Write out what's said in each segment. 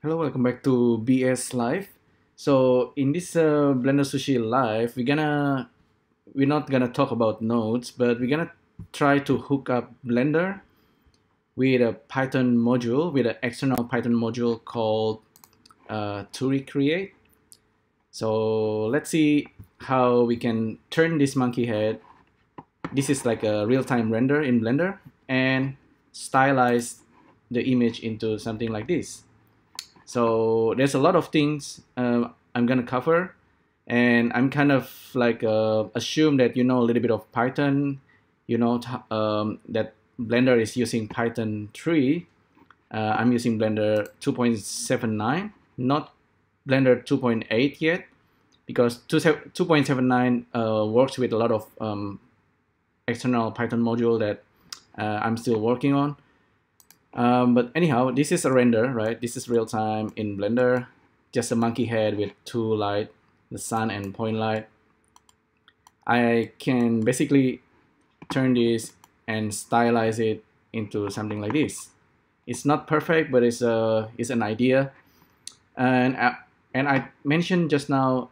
Hello, welcome back to BSLIVE. So in this Blender Sushi Live, we're not gonna talk about nodes, but we're gonna try to hook up Blender with a Python module, with an external Python module called Turi Create. So let's see how we can turn this monkey head. This is like a real-time render in Blender, and stylize the image into something like this. So there's a lot of things I'm gonna cover, and I'm kind of like assume that you know a little bit of Python, you know that Blender is using Python 3. I'm using Blender 2.79, not Blender 2.8 yet, because 2.79 works with a lot of external Python module that I'm still working on. But anyhow, this is a render, right? This is real time in Blender. Just a monkey head with two light, the sun and point light. I can basically turn this and stylize it into something like this. It's not perfect, but it's an idea. And I mentioned just now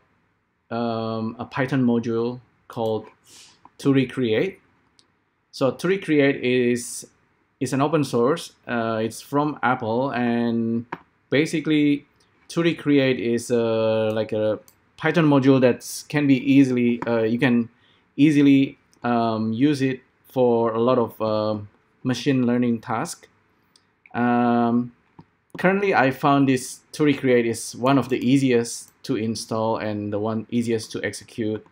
a Python module called Turi Create. So Turi Create is an open source. It's from Apple, and basically Turi Create is like a Python module that can be easily you can easily use it for a lot of machine learning tasks. Currently, I found this Turi Create is one of the easiest to install and the one easiest to execute.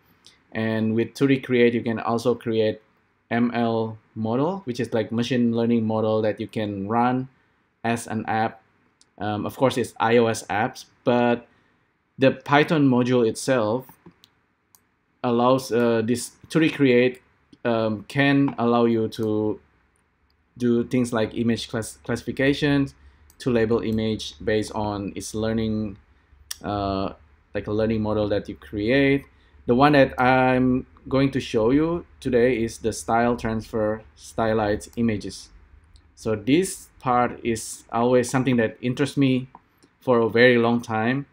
And with Turi Create, you can also create ML model, which is like machine learning model that you can run as an app. Of course, it's iOS apps, but the Python module itself allows this Turi Create can allow you to do things like image classifications, to label image based on its learning, like a learning model that you create. The one that I'm going to show you today is the style transfer stylized images. So this part is always something that interests me for a very long time.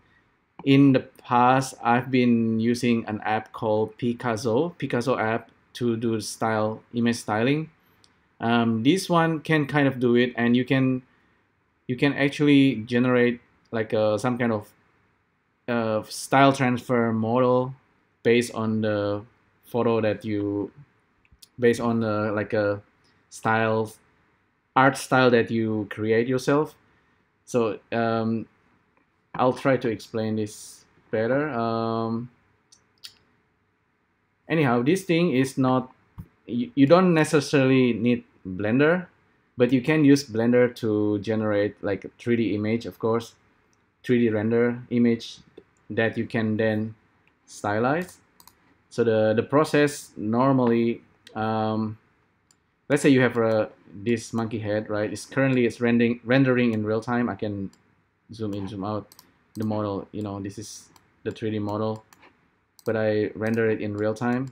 In the past, I've been using an app called Picasso app to do image styling. This one can kind of do it, and you can actually generate like some kind of style transfer model based on the photo that you, based on like a art style that you create yourself. So I'll try to explain this better. Anyhow, this thing is not, you don't necessarily need Blender, but you can use Blender to generate like a 3D image, of course, 3D render image that you can then stylize. So the process normally, let's say you have this monkey head, right? It's currently rendering in real time. I can zoom in, zoom out the model. You know, this is the 3D model, but I render it in real time.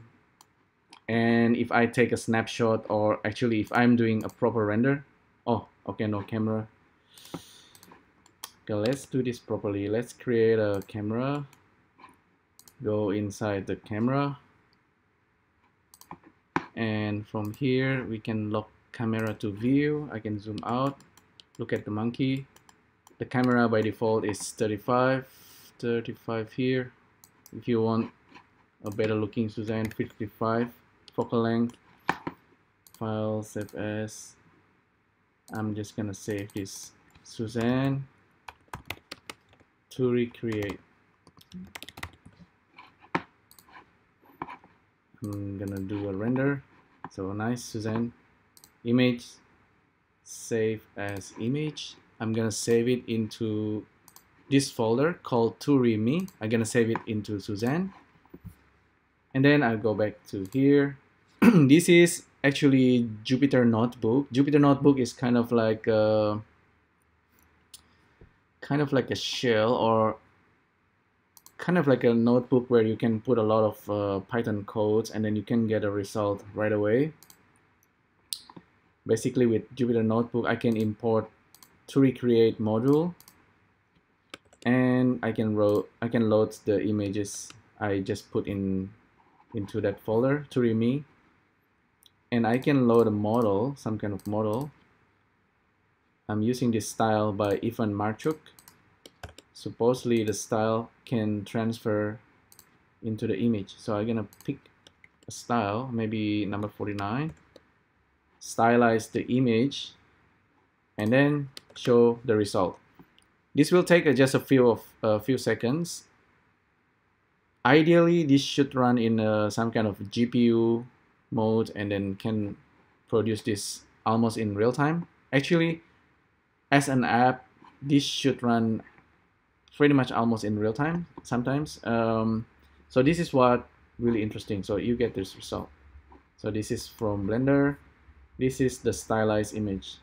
And if I take a snapshot, or actually if I'm doing a proper render, oh, okay, no camera. Okay, let's do this properly. Let's create a camera. Go inside the camera, and from here we can lock camera to view. I can zoom out, look at the monkey. The camera by default is 35 here. If you want a better looking Suzanne, 55 focal length. File, save as. I'm just gonna save this Suzanne Turi Create. I'm gonna do a render. So nice Suzanne image, save as image. I'm gonna save it into this folder called Turi Me. I'm gonna save it into Suzanne, and then I'll go back to here. This is actually Jupyter Notebook. Jupyter Notebook is kind of like a shell, or kind of like a notebook where you can put a lot of Python codes, and then you can get a result right away. Basically, with Jupyter Notebook, I can import Turi Create module, and I can load the images I just put into that folder, Turi, and I can load a model, some kind of model. I'm using this style by Ivan Marchuk. Supposedly the style can transfer into the image. So I'm gonna pick a style, maybe number 49, stylize the image, and then show the result. This will take just a few seconds. Ideally, this should run in some kind of GPU mode and then can produce this almost in real time. Actually, as an app, this should run pretty much almost in real time sometimes. So this is what really interesting. So you get this result. So this is from Blender. This is the stylized image.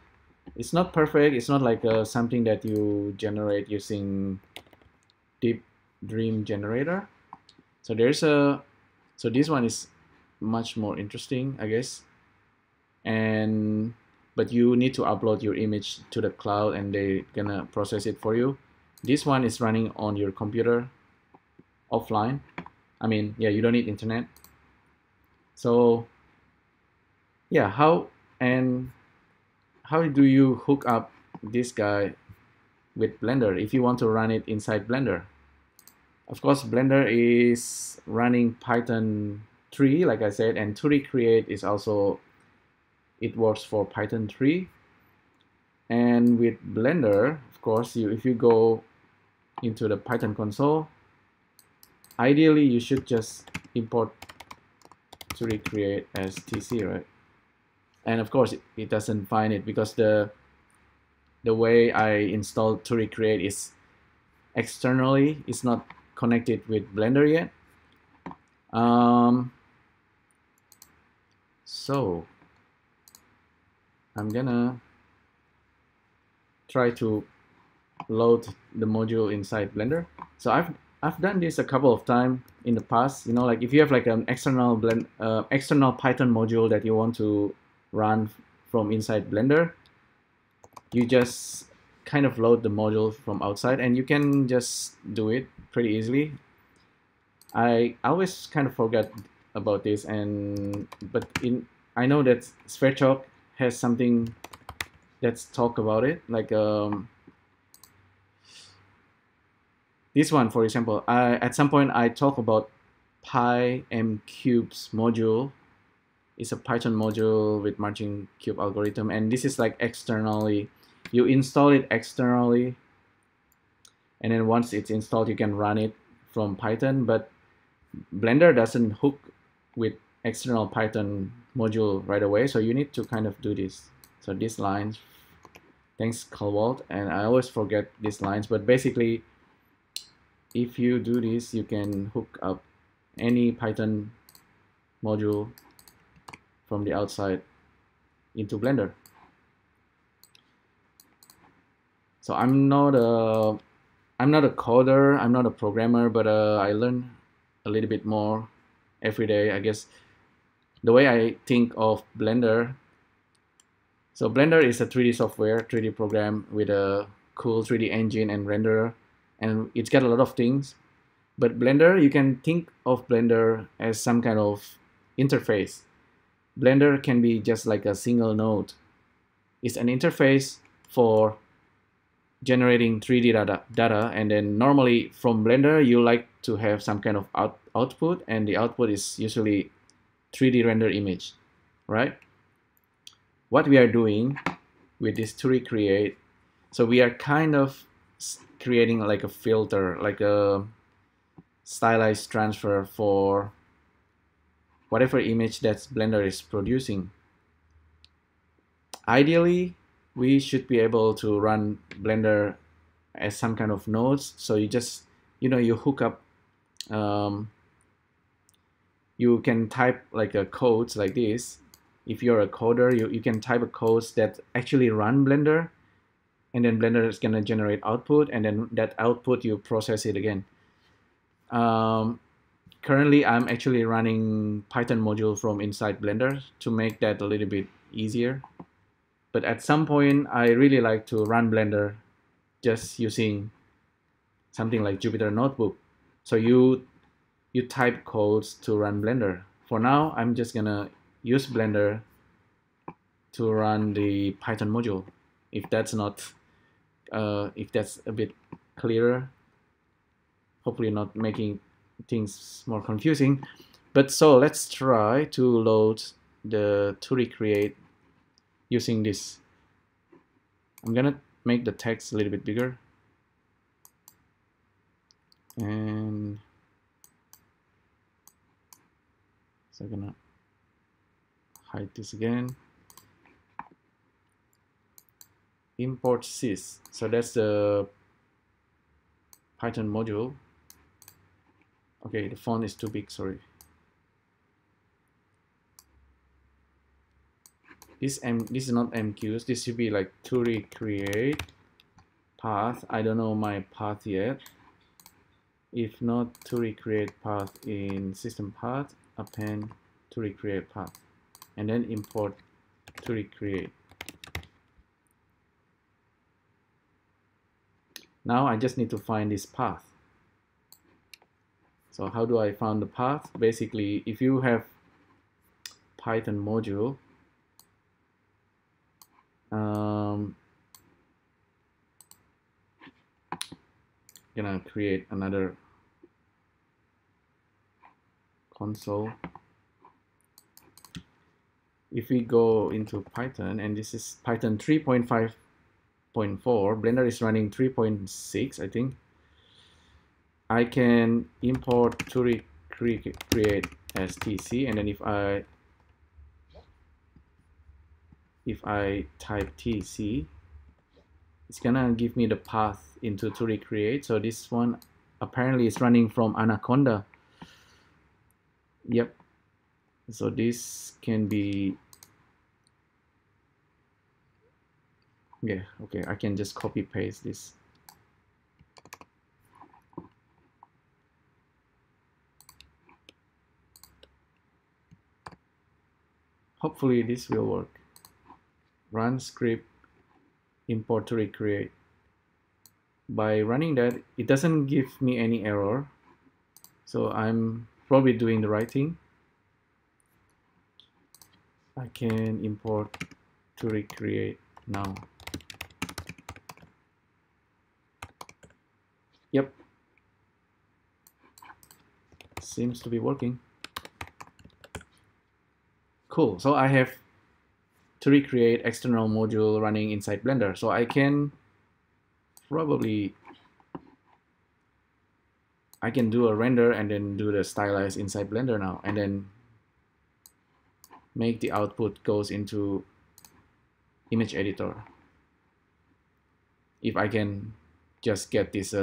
It's not perfect. It's not like something that you generate using Deep Dream Generator. So so this one is much more interesting, I guess. But you need to upload your image to the cloud and they're gonna process it for you. This one is running on your computer offline. I mean, yeah, you don't need internet. So yeah, how do you hook up this guy with Blender if you want to run it inside Blender? Of course, Blender is running Python 3, like I said, and Turi Create is also, it works for Python 3. And with Blender, of course, if you go into the Python console, ideally you should just import Turi Create as TC, right? And of course, it doesn't find it because the way I installed Turi Create is externally. It's not connected with Blender yet. So I'm gonna try to load the module inside Blender. So I've done this a couple of times in the past. You know, like if you have like an external Python module that you want to run from inside Blender, you just kind of load the module from outside, and you can just do it pretty easily. I always kind of forget about this, but I know that SphereChalk has something that's talk about it, like this one, for example. At some point I talk about PyMcubes module. It's a Python module with marching cube algorithm, and this is like externally. You install it externally, and then once it's installed, you can run it from Python. But Blender doesn't hook with external Python module right away, so you need to kind of do this. So these lines, thanks Calwalt, and I always forget these lines, but basically if you do this, you can hook up any Python module from the outside into Blender. So I'm not a coder, I'm not a programmer, but I learn a little bit more every day, I guess. The way I think of Blender, so Blender is a 3D software, 3D program with a cool 3D engine and renderer, and it's got a lot of things. But Blender, you can think of Blender as some kind of interface. Blender can be just like a single node. It's an interface for generating 3D data, and then normally from Blender you like to have some kind of output, and the output is usually 3D render image, right? What we are doing with this Turi Create, so we are kind of creating like a filter, like a stylized transfer for whatever image that Blender is producing. Ideally, we should be able to run Blender as some kind of nodes. So you just, you hook up, you can type like a codes like this. If you're a coder, you can type a codes that actually run Blender, and then Blender is gonna generate output, and then that output you process it again. Currently, I'm actually running Python module from inside Blender to make that a little bit easier. But at some point, I really like to run Blender just using something like Jupyter Notebook. So you type codes to run Blender. For now, I'm just gonna use Blender to run the Python module. If that's not, if that's a bit clearer, hopefully not making things more confusing. But so let's try to load the Turi Create using this. I'm gonna make the text a little bit bigger. And so I'm gonna hide this again. Import sys. So that's the Python module. Okay, the font is too big, sorry. This is not MQs. This should be like Turi Create path. I don't know my path yet. If not, Turi Create path in system path, append Turi Create path, and then import Turi Create. Now I just need to find this path. So how do I find the path? Basically, if you have Python module, gonna create another console. If we go into Python, and this is Python 3.5.4, Blender is running 3.6, I think. I can import Turi Create as TC, and then if I type TC, it's gonna give me the path into Turi Create. So this one apparently is running from Anaconda. Yep. So this can be, yeah, okay, I can just copy paste this. Hopefully this will work. Run script, import Turi Create. By running that, it doesn't give me any error. So I'm probably doing the right thing. I can import Turi Create now. Yep. Seems to be working. Cool. So I have Turi Create external module running inside Blender. So I can probably, I can do a render and then do the stylize inside Blender now, and then make the output goes into image editor. If I can just get this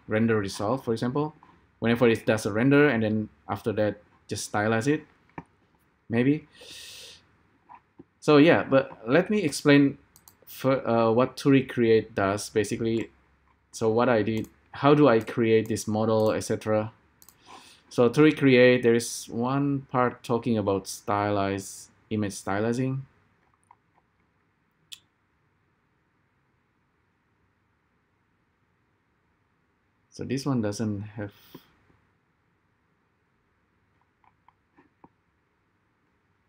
render result, for example, whenever it does a render and then after that just stylize it, maybe. So yeah, but let me explain for, what Turi Create does basically. So what I did, how do I create this model, etc. So Turi Create, there is one part talking about stylize, image stylizing. So this one doesn't have,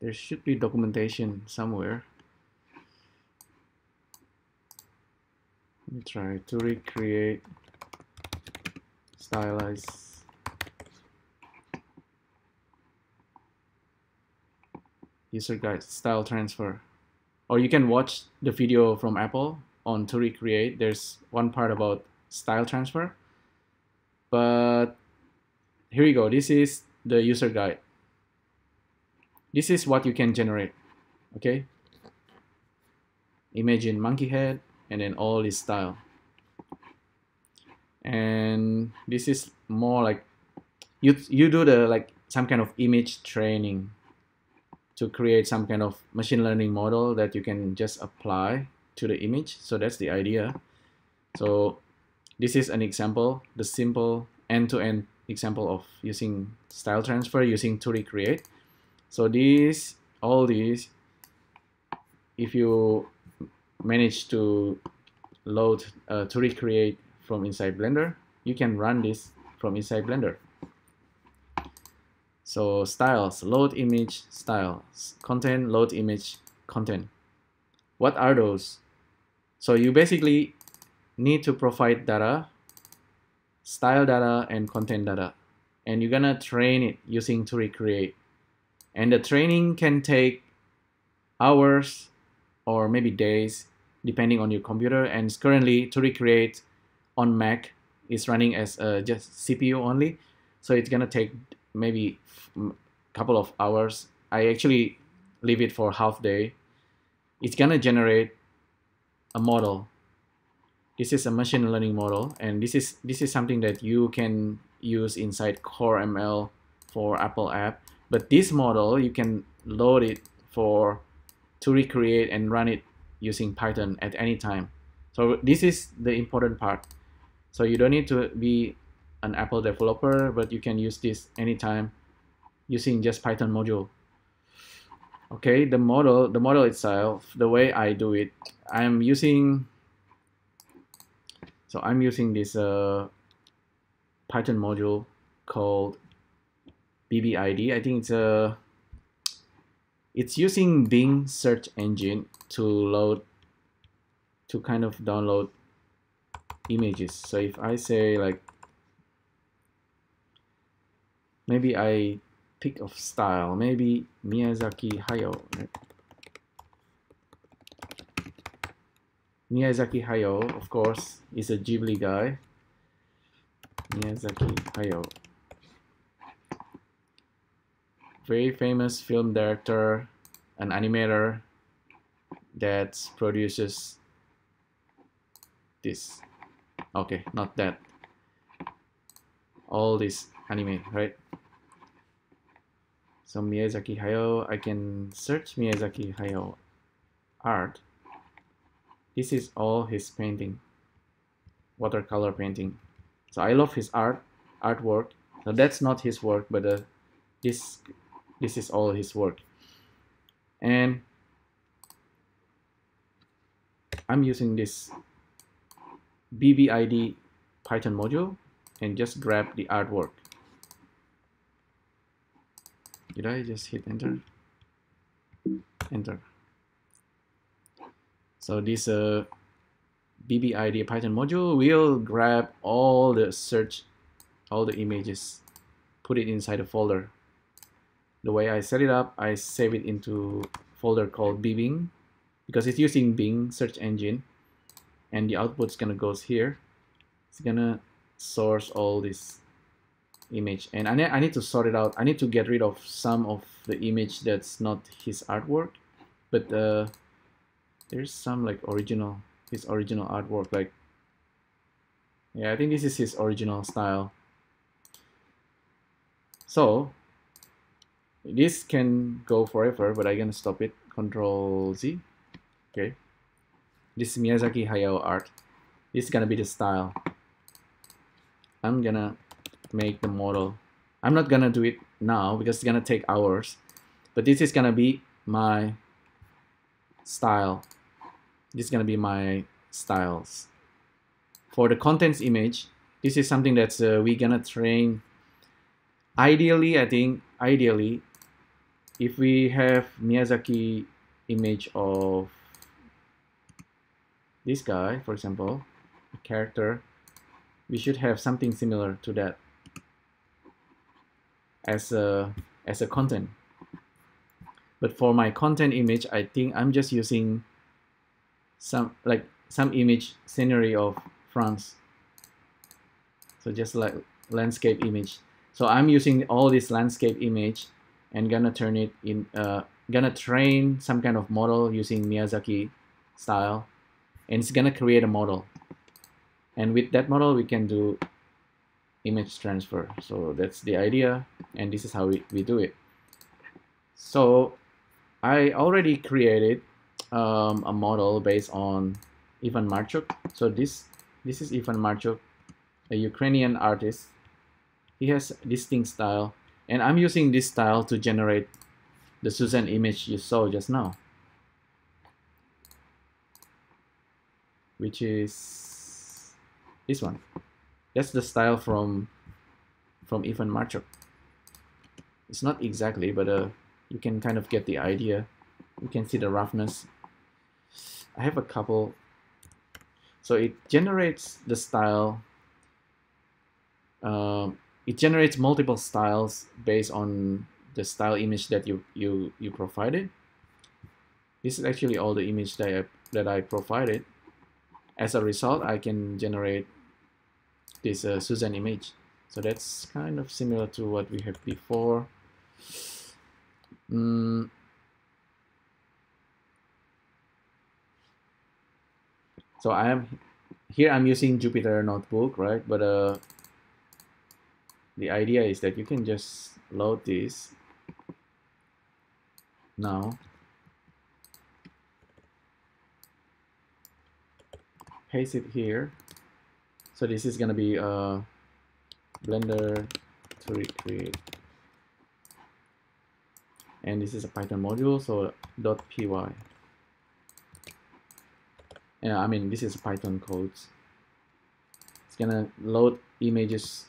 there should be documentation somewhere. Let me try Turi Create stylize. User guide style transfer. Or you can watch the video from Apple on Turi Create. There's one part about style transfer. But here we go. This is the user guide. This is what you can generate. Okay. Imagine monkey head and then all this style. And this is more like you do the like some kind of image training to create some kind of machine learning model that you can just apply to the image. So that's the idea. So this is an example, the simple end-to-end example of using style transfer using Turi Create. So these, all these, if you manage to load Turi Create from inside Blender, you can run this from inside Blender. So styles, load image, styles, content, load image, content. What are those? So you basically need to provide data, style data, and content data. And you're gonna train it using Turi Create. And the training can take hours or maybe days, depending on your computer. And currently, Turi Create on Mac is running as just CPU only. So it's gonna take maybe a couple of hours. I actually leave it for half day. It's gonna generate a model. This is a machine learning model, and this is something that you can use inside Core ML for Apple app. But this model, you can load it for Turi Create and run it using Python at any time. So this is the important part. So you don't need to be an Apple developer, but you can use this anytime using just Python module. Okay, the model itself, the way I do it, I'm using this Python module called BBID. I think it's using Bing search engine to kind of download images. So if I say like, maybe I pick of style, maybe Miyazaki Hayao. Miyazaki Hayao, of course, is a Ghibli guy. Miyazaki Hayao, very famous film director, an animator that produces this. Okay, not that. All this anime, right? So Miyazaki Hayao, I can search Miyazaki Hayao art. This is all his painting, watercolor painting. So I love his artwork. So that's not his work, but this is all his work. And I'm using this BBID Python module and just grab the artwork. Did I just hit enter? Enter. So this BBID Python module will grab all the images, put it inside a folder. The way I set it up, I save it into a folder called Bing, because it's using Bing search engine, and the output's gonna goes here. It's gonna source all this image, and I need to sort it out. I need to get rid of some of the image that's not his artwork, but there's some like his original artwork. Like, yeah, I think this is his original style. So this can go forever, but I'm gonna stop it. Control Z. Okay. This is Miyazaki Hayao art. This is gonna be the style. I'm gonna make the model. I'm not gonna do it now because it's gonna take hours, but this is gonna be my style. This is gonna be my styles. For the contents image, this is something that's we're gonna train. Ideally, I think, if we have Miyazaki image of this guy, for example, a character, we should have something similar to that as a content. But for my content image, I think I'm just using some image scenery of France. So just like landscape image. So I'm using all this landscape image and gonna turn it in, gonna train some kind of model using Miyazaki style, and it's gonna create a model. And with that model, we can do image transfer. So that's the idea, and this is how we do it. So I already created a model based on Ivan Marchuk. So this is Ivan Marchuk, a Ukrainian artist. He has distinct style, and I'm using this style to generate the Susan image you saw just now, which is this one. That's the style from Evan Marchuk. It's not exactly, but you can kind of get the idea. You can see the roughness. I have a couple. So it generates the style. It generates multiple styles based on the style image that you provided. This is actually all the image that I provided. As a result, I can generate this Susan image. So that's kind of similar to what we had before. So I'm using Jupyter Notebook, right? But the idea is that you can just load this now, paste it here. So this is gonna be Blender Turi Create, and this is a Python module, so .py. Yeah, I mean this is Python codes. It's gonna load images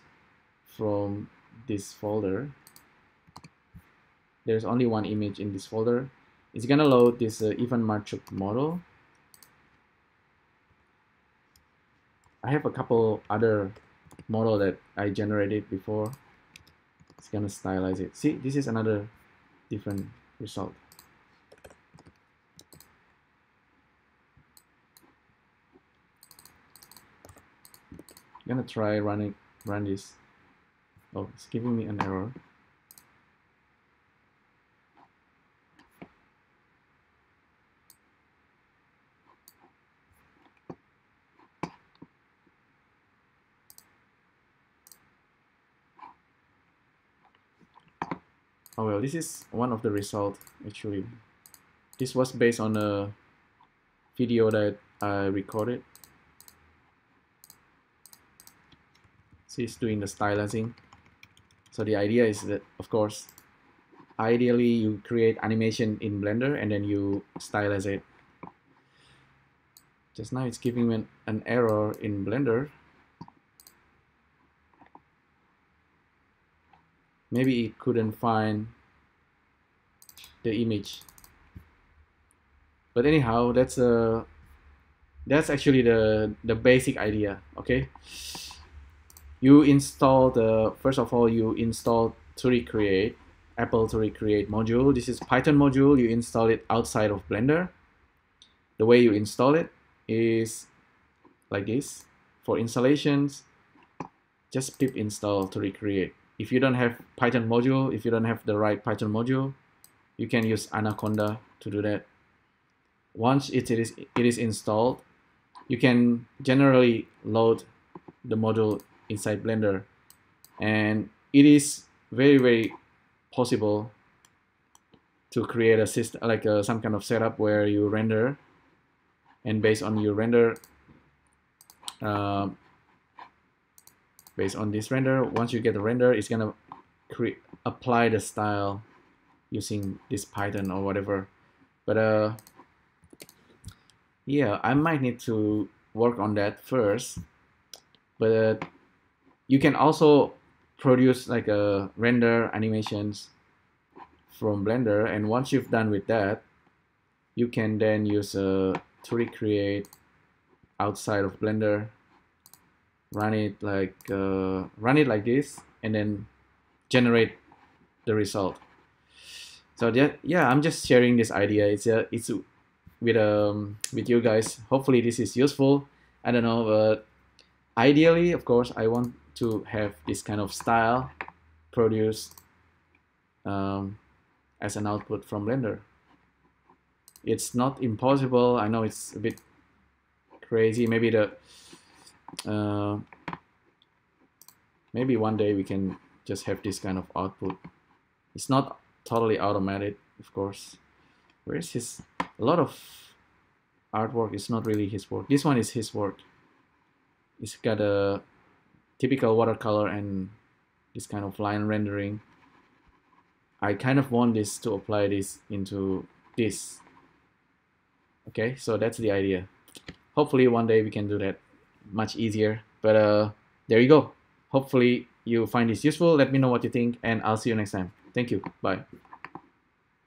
from this folder. There's only one image in this folder. It's gonna load this Evan Marchuk model. I have a couple other model that I generated before. It's gonna stylize it. See, this is another different result. I'm gonna try run this. Oh, it's giving me an error. Oh well, this is one of the results actually. This was based on a video that I recorded. See, it's doing the stylizing. So the idea is that, of course, ideally you create animation in Blender and then you stylize it. Just now it's giving me an error in Blender. Maybe it couldn't find the image. But anyhow, that's actually the basic idea. Okay, you install first of all you install Turi Create, Apple Turi Create module. This is Python module. You install it outside of Blender. The way you install it is like this. For installations, just pip install Turi Create. If you don't have Python module, if you don't have the right Python module, you can use Anaconda to do that. Once it is installed, you can generally load the module inside Blender, and it is very possible to create a system like some kind of setup where you render, and based on your render, based on this render, once you get the render, it's gonna apply the style using this Python or whatever. But yeah, I might need to work on that first. But you can also produce like a render animations from Blender, and once you've done with that, you can then use a Turi Create outside of Blender, run it like this, and then generate the result. So yeah, I'm just sharing this idea. It's with you guys. Hopefully this is useful. I don't know, but ideally, of course, I want to have this kind of style produced as an output from Blender. It's not impossible. I know it's a bit crazy. Maybe maybe one day we can just have this kind of output. It's not totally automated, of course. Where's his? A lot of artwork is not really his work. This one is his work. It's got a typical watercolor and this kind of line rendering. I kind of want this to apply this into this. Okay, so that's the idea. Hopefully one day we can do that much easier. But there you go. Hopefully you find this useful. Let me know what you think, and I'll see you next time. Thank you. Bye.